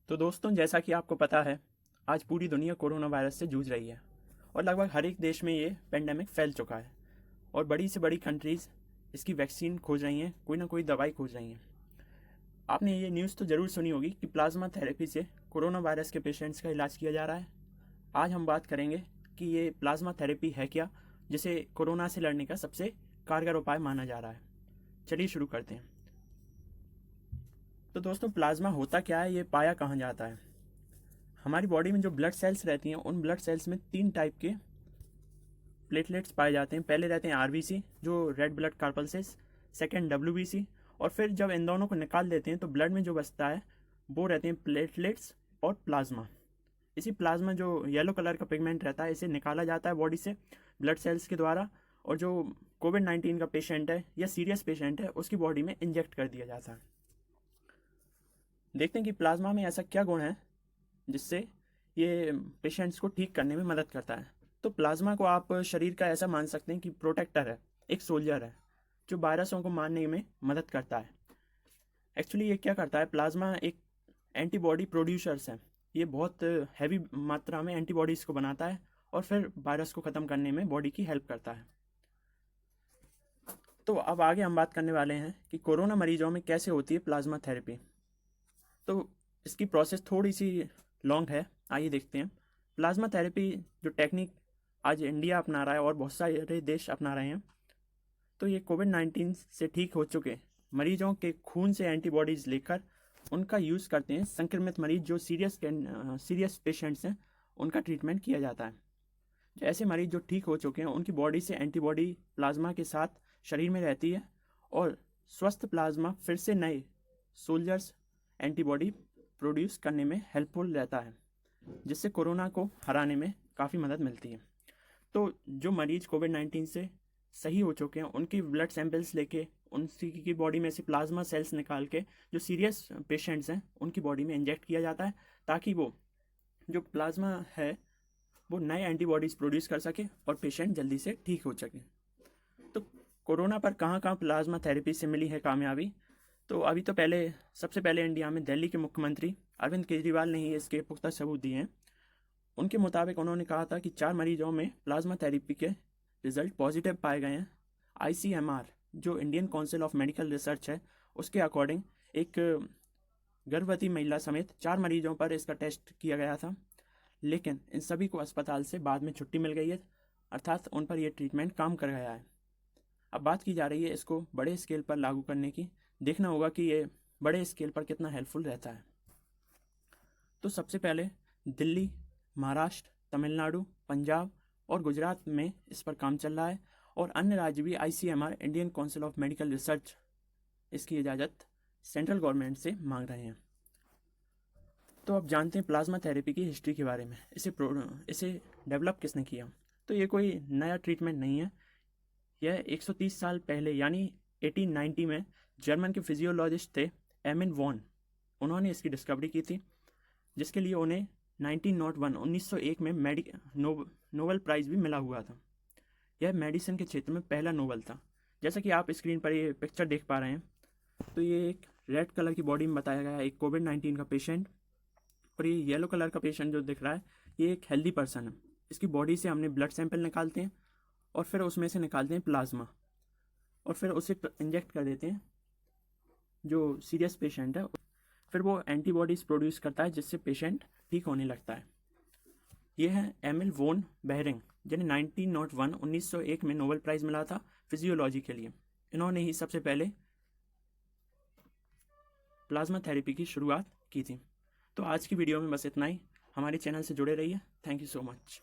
तो दोस्तों, जैसा कि आपको पता है, आज पूरी दुनिया कोरोना वायरस से जूझ रही है और लगभग हर एक देश में ये पेंडेमिक फैल चुका है और बड़ी से बड़ी कंट्रीज़ इसकी वैक्सीन खोज रही हैं, कोई ना कोई दवाई खोज रही हैं। आपने ये न्यूज़ तो ज़रूर सुनी होगी कि प्लाज्मा थेरेपी से कोरोना वायरस के पेशेंट्स का इलाज किया जा रहा है। आज हम बात करेंगे कि ये प्लाज्मा थेरेपी है क्या, जिसे कोरोना से लड़ने का सबसे कारगर उपाय माना जा रहा है। चलिए शुरू करते हैं। तो दोस्तों, प्लाज्मा होता क्या है, ये पाया कहाँ जाता है? हमारी बॉडी में जो ब्लड सेल्स रहती हैं, उन ब्लड सेल्स में 3 टाइप के प्लेटलेट्स पाए जाते हैं। पहले रहते हैं आरबीसी, जो रेड ब्लड कार्पल्सेस, सेकंड डब्ल्यूबीसी, और फिर जब इन दोनों को निकाल देते हैं तो ब्लड में जो बचता है वो रहते हैं प्लेटलेट्स और प्लाज्मा। इसी प्लाज्मा, जो येलो कलर का पिगमेंट रहता है, इसे निकाला जाता है बॉडी से ब्लड सेल्स के द्वारा, और जो कोविड-19 का पेशेंट है या सीरियस पेशेंट है उसकी बॉडी में इंजेक्ट कर दिया जाता है। देखते हैं कि प्लाज्मा में ऐसा क्या गुण है जिससे ये पेशेंट्स को ठीक करने में मदद करता है। तो प्लाज्मा को आप शरीर का ऐसा मान सकते हैं कि प्रोटेक्टर है, एक सोल्जर है जो वायरसों को मारने में मदद करता है। एक्चुअली ये क्या करता है, प्लाज्मा एक एंटीबॉडी प्रोड्यूसर्स है। ये बहुत हैवी मात्रा में एंटीबॉडीज़ को बनाता है और फिर वायरस को ख़त्म करने में बॉडी की हेल्प करता है। तो अब आगे हम बात करने वाले हैं कि कोरोना मरीजों में कैसे होती है प्लाज्मा थेरेपी। तो इसकी प्रोसेस थोड़ी सी लॉन्ग है, आइए देखते हैं। प्लाज्मा थेरेपी जो टेक्निक आज इंडिया अपना रहा है और बहुत सारे देश अपना रहे हैं, तो ये कोविड-19 से ठीक हो चुके मरीजों के खून से एंटीबॉडीज़ लेकर उनका यूज़ करते हैं। संक्रमित मरीज जो सीरियस पेशेंट्स हैं, उनका ट्रीटमेंट किया जाता है। जो ऐसे मरीज जो ठीक हो चुके हैं, उनकी बॉडी से एंटीबॉडी प्लाज्मा के साथ शरीर में रहती है और स्वस्थ प्लाज्मा फिर से नए सोल्जर्स एंटीबॉडी प्रोड्यूस करने में हेल्पफुल रहता है, जिससे कोरोना को हराने में काफ़ी मदद मिलती है। तो जो मरीज कोविड-19 से सही हो चुके हैं, उनकी ब्लड सैंपल्स लेके उनकी की बॉडी में से प्लाज्मा सेल्स निकाल के जो सीरियस पेशेंट्स हैं उनकी बॉडी में इंजेक्ट किया जाता है, ताकि वो जो प्लाज्मा है वो नए एंटीबॉडीज़ प्रोड्यूस कर सके और पेशेंट जल्दी से ठीक हो सके। तो कोरोना पर कहाँ कहाँ प्लाज्मा थेरेपी से मिली है कामयाबी? तो अभी तो सबसे पहले इंडिया में दिल्ली के मुख्यमंत्री अरविंद केजरीवाल ने ही इसके पुख्ता सबूत दिए हैं। उनके मुताबिक उन्होंने कहा था कि 4 मरीजों में प्लाज्मा थेरेपी के रिजल्ट पॉजिटिव पाए गए हैं। ICMR, जो Indian council of medical research है, उसके अकॉर्डिंग एक गर्भवती महिला समेत 4 मरीजों पर इसका टेस्ट किया गया था, लेकिन इन सभी को अस्पताल से बाद में छुट्टी मिल गई है, अर्थात उन पर यह ट्रीटमेंट काम कर गया है। अब बात की जा रही है इसको बड़े स्केल पर लागू करने की। देखना होगा कि ये बड़े स्केल पर कितना हेल्पफुल रहता है। तो सबसे पहले दिल्ली, महाराष्ट्र, तमिलनाडु, पंजाब और गुजरात में इस पर काम चल रहा है, और अन्य राज्य भी ICMR, Indian council of medical research, इसकी इजाज़त सेंट्रल गवर्नमेंट से मांग रहे हैं। तो अब जानते हैं प्लाज्मा थेरेपी की हिस्ट्री के बारे में। इसे डेवलप किसने किया? तो ये कोई नया ट्रीटमेंट नहीं है। यह 130 साल पहले यानी 1890 में जर्मन के फिजियोलॉजिस्ट थे एमिन वॉन, उन्होंने इसकी डिस्कवरी की थी, जिसके लिए उन्हें 1901 में नोबेल प्राइज़ भी मिला हुआ था। यह मेडिसिन के क्षेत्र में पहला नोबेल था। जैसा कि आप स्क्रीन पर ये पिक्चर देख पा रहे हैं, तो ये एक रेड कलर की बॉडी में बताया गया है एक कोविड-19 का पेशेंट, और ये येलो कलर का पेशेंट जो दिख रहा है, ये एक हेल्दी पर्सन है। इसकी बॉडी से हमने ब्लड सैंपल निकालते हैं और फिर उसमें से निकालते हैं प्लाज्मा, और फिर उसे इंजेक्ट कर देते हैं जो सीरियस पेशेंट है। फिर वो एंटीबॉडीज़ प्रोड्यूस करता है, जिससे पेशेंट ठीक होने लगता है। ये है एमिल वोन बेहरिंग, जिन्हें 1901 में नोबेल प्राइज़ मिला था फिजियोलॉजी के लिए। इन्होंने ही सबसे पहले प्लाज्मा थेरेपी की शुरुआत की थी। तो आज की वीडियो में बस इतना ही। हमारे चैनल से जुड़े रहिए। Thank you so much.